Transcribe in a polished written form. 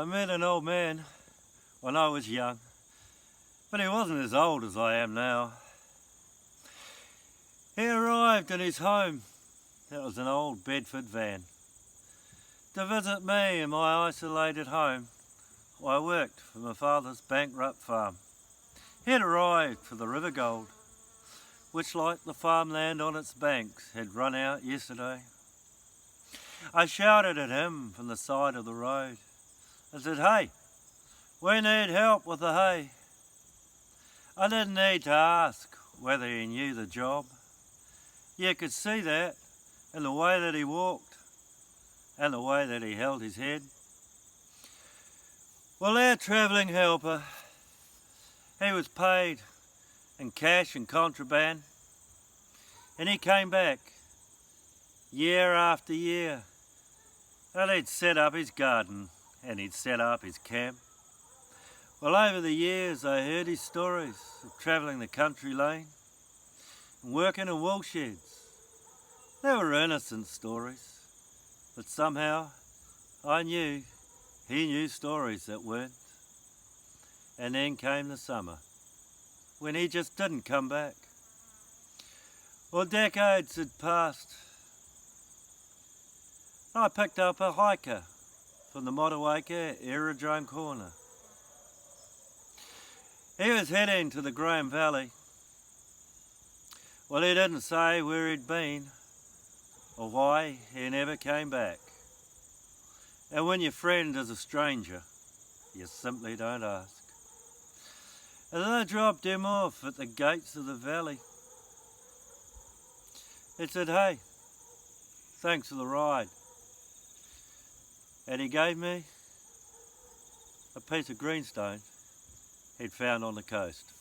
I met an old man when I was young, but he wasn't as old as I am now. He arrived in his home, that was an old Bedford van, to visit me in my isolated home. I worked for my father's bankrupt farm. He had arrived for the river gold, which, like the farmland on its banks, had run out yesterday. I shouted at him from the side of the road. I said, "Hey, we need help with the hay." I didn't need to ask whether he knew the job. You could see that in the way that he walked and the way that he held his head. Well, our travelling helper, he was paid in cash and contraband, and he came back year after year, and he'd set up his garden and he'd set up his camp. Well, over the years I heard his stories of travelling the country lane and working in wool sheds. They were innocent stories, but somehow I knew he knew stories that weren't. And then came the summer, when he just didn't come back. Well, decades had passed. I picked up a hiker from the Motueka Aerodrome Corner. He was heading to the Graham Valley. Well, he didn't say where he'd been or why he never came back. And when your friend is a stranger, you simply don't ask. And then I dropped him off at the gates of the valley. He said, "Hey, thanks for the ride." And he gave me a piece of greenstone he'd found on the coast.